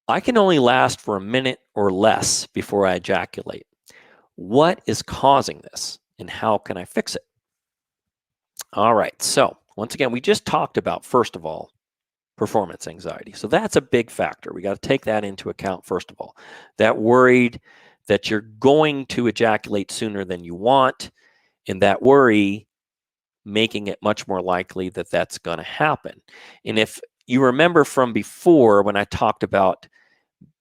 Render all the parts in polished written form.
I can only last for a minute or less before I ejaculate. What is causing this, and how can I fix it? All right, so once again, we just talked about, first of all, performance anxiety. So that's a big factor. We got to take that into account, first of all. That worried that you're going to ejaculate sooner than you want, and that worry making it much more likely that that's going to happen. And if you remember from before when I talked about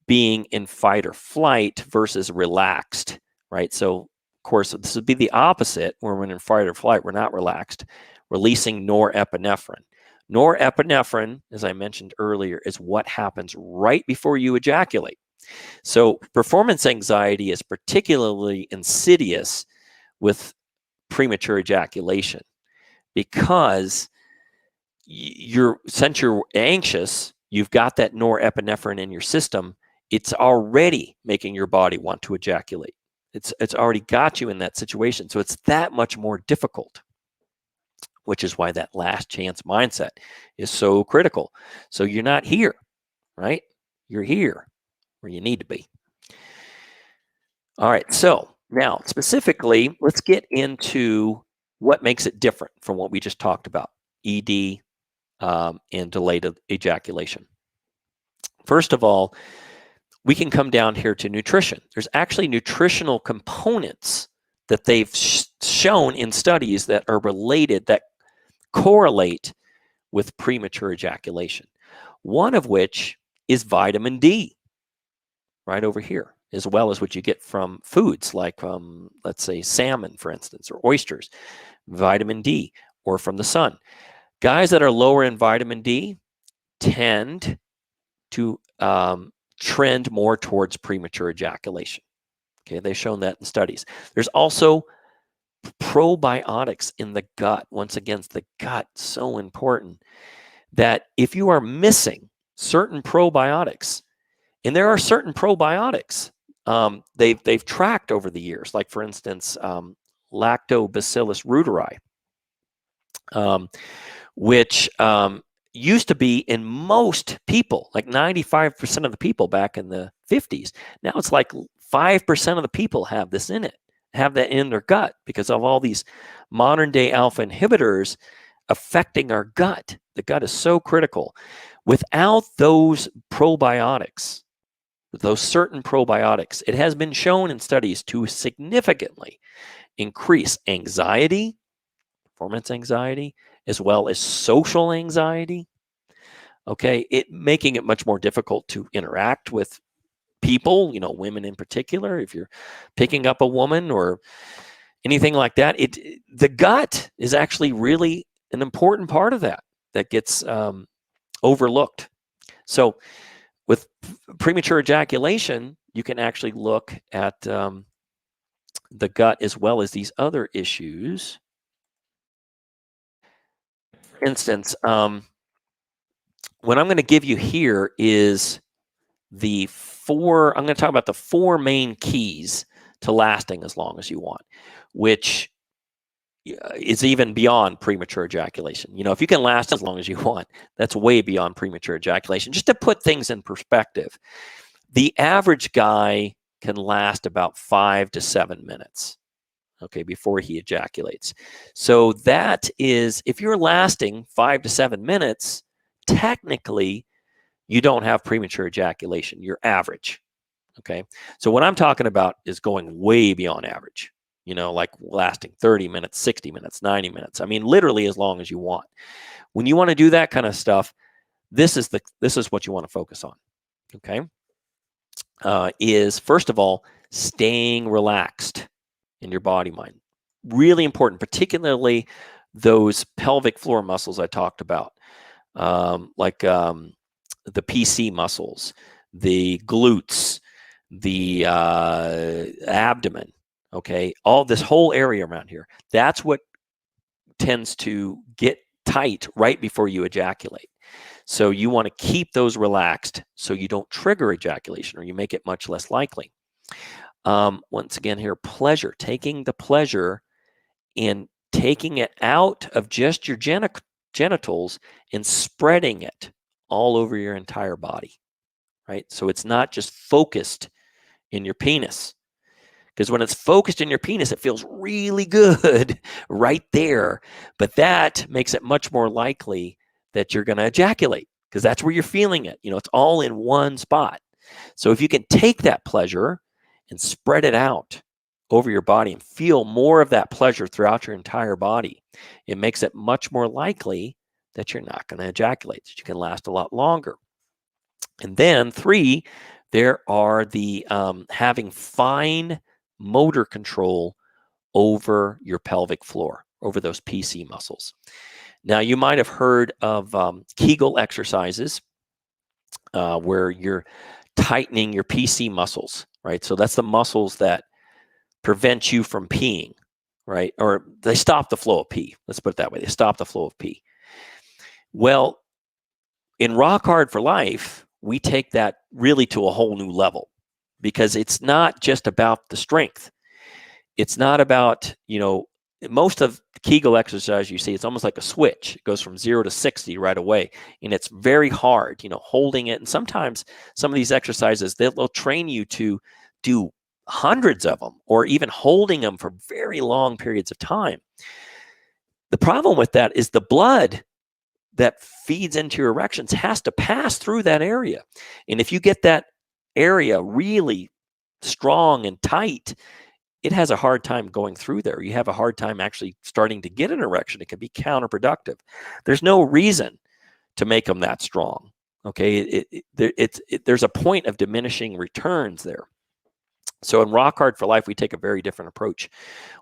being in fight or flight versus relaxed, right? So, of course, this would be the opposite, where when in fight or flight, we're not relaxed, releasing norepinephrine. Norepinephrine, as I mentioned earlier, is what happens right before you ejaculate. So performance anxiety is particularly insidious with premature ejaculation because since you're anxious, you've got that norepinephrine in your system, it's already making your body want to ejaculate. It's already got you in that situation. So it's that much more difficult, which is why that last chance mindset is so critical. So you're not here, right? You're here where you need to be. All right, so now specifically, let's get into what makes it different from what we just talked about, ED and delayed ejaculation. First of all, we can come down here to nutrition. There's actually nutritional components that they've shown in studies that are related, that correlate with premature ejaculation. One of which is vitamin D, right over here, as well as what you get from foods like, let's say, salmon, for instance, or oysters, vitamin D, or from the sun. Guys that are lower in vitamin D tend to trend more towards premature ejaculation. Okay, they've shown that in studies. There's also probiotics in the gut. Once again, the gut, so important, that if you are missing certain probiotics, and there are certain probiotics they've tracked over the years, like for instance, Lactobacillus reuteri, which used to be in most people, like 95% of the people back in the 50s. Now it's like 5% of the people have this in it, have that in their gut because of all these modern day alpha inhibitors affecting our gut. The gut is so critical. Without those probiotics, those certain probiotics, it has been shown in studies to significantly increase anxiety, performance anxiety, as well as social anxiety. Okay, making it much more difficult to interact with people, women in particular. If you're picking up a woman or anything like that, the gut is actually really an important part of that gets overlooked. So with premature ejaculation, you can actually look at the gut as well as these other issues. For instance, what I'm going to give you here is I'm going to talk about the 4 main keys to lasting as long as you want, which is even beyond premature ejaculation. If you can last as long as you want, that's way beyond premature ejaculation. Just to put things in perspective, the average guy can last about 5 to 7 minutes, okay, before he ejaculates. So that is, if you're lasting 5 to 7 minutes, technically, you don't have premature ejaculation. You're average, okay? So what I'm talking about is going way beyond average, like lasting 30 minutes, 60 minutes, 90 minutes. I mean, literally as long as you want. When you want to do that kind of stuff, this is what you want to focus on, okay? Is first of all, staying relaxed in your body mind. Really important, particularly those pelvic floor muscles I talked about, like the PC muscles, the glutes, the abdomen, okay? All this whole area around here. That's what tends to get tight right before you ejaculate. So you want to keep those relaxed so you don't trigger ejaculation or you make it much less likely. Once again here, pleasure, taking the pleasure and taking it out of just your genitals and spreading it all over your entire body, right? So it's not just focused in your penis. Because when it's focused in your penis, it feels really good right there. But that makes it much more likely that you're going to ejaculate, because that's where you're feeling it. It's all in one spot. So if you can take that pleasure and spread it out over your body and feel more of that pleasure throughout your entire body, it makes it much more likely that you're not going to ejaculate, that you can last a lot longer. And then 3, there are the having fine motor control over your pelvic floor, over those PC muscles. Now, you might have heard of Kegel exercises where you're tightening your PC muscles, right? So that's the muscles that prevent you from peeing, right? Or they stop the flow of pee. Let's put it that way. They stop the flow of pee. Well, in Rock Hard for Life, we take that really to a whole new level, because it's not just about the strength. It's not about, most of Kegel exercise you see, it's almost like a switch. It goes from 0 to 60 right away. And it's very hard, holding it. And sometimes some of these exercises, they'll train you to do hundreds of them, or even holding them for very long periods of time. The problem with that is the blood that feeds into your erections has to pass through that area. And if you get that area really strong and tight, it has a hard time going through there. You have a hard time actually starting to get an erection. It can be counterproductive. There's no reason to make them that strong. Okay, there's a point of diminishing returns there. So in Rock Hard for Life, we take a very different approach.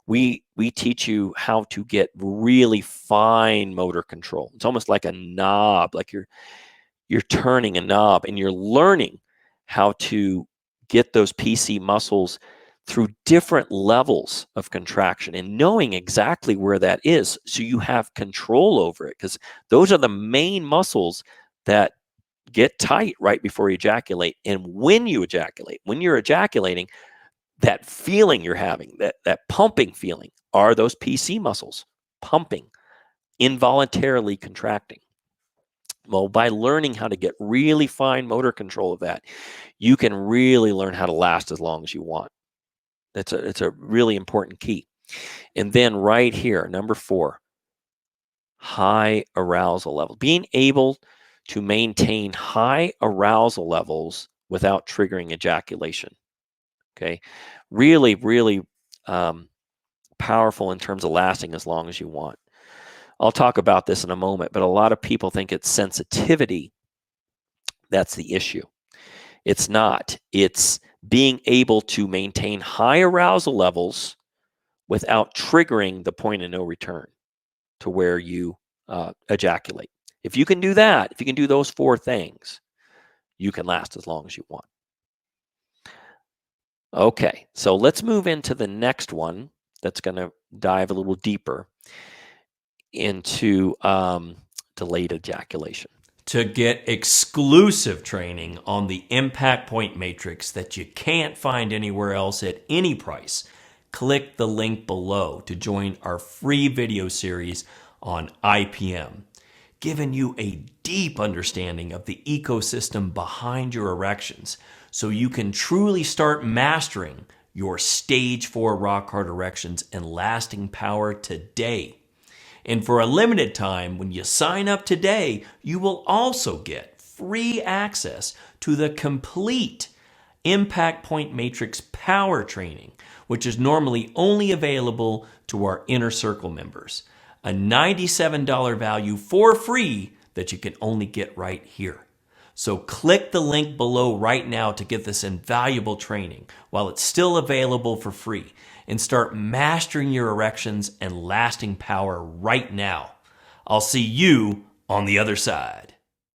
We teach you how to get really fine motor control. It's almost like a knob, like you're turning a knob, and you're learning how to get those PC muscles through different levels of contraction and knowing exactly where that is, so you have control over it, because those are the main muscles that get tight right before you ejaculate. And when you ejaculate, when you're ejaculating, that feeling you're having, that pumping feeling, are those PC muscles pumping, involuntarily contracting. Well, by learning how to get really fine motor control of that, you can really learn how to last as long as you want. It's a really important key. And then right here, number 4, high arousal level. Being able to maintain high arousal levels without triggering ejaculation. Okay, really, really powerful in terms of lasting as long as you want. I'll talk about this in a moment, but a lot of people think it's sensitivity that's the issue. It's not. It's being able to maintain high arousal levels without triggering the point of no return to where you ejaculate. If you can do that, if you can do those 4 things, you can last as long as you want. Okay, so let's move into the next one that's going to dive a little deeper into delayed ejaculation. To get exclusive training on the impact point matrix that you can't find anywhere else at any price, click the link below to join our free video series on IPM, giving you a deep understanding of the ecosystem behind your erections, so you can truly start mastering your stage 4 rock hard erections and lasting power today. And for a limited time, when you sign up today, you will also get free access to the complete Impact Point Matrix Power Training, which is normally only available to our Inner Circle members. A $97 value for free that you can only get right here. So click the link below right now to get this invaluable training while it's still available for free, and start mastering your erections and lasting power right now. I'll see you on the other side.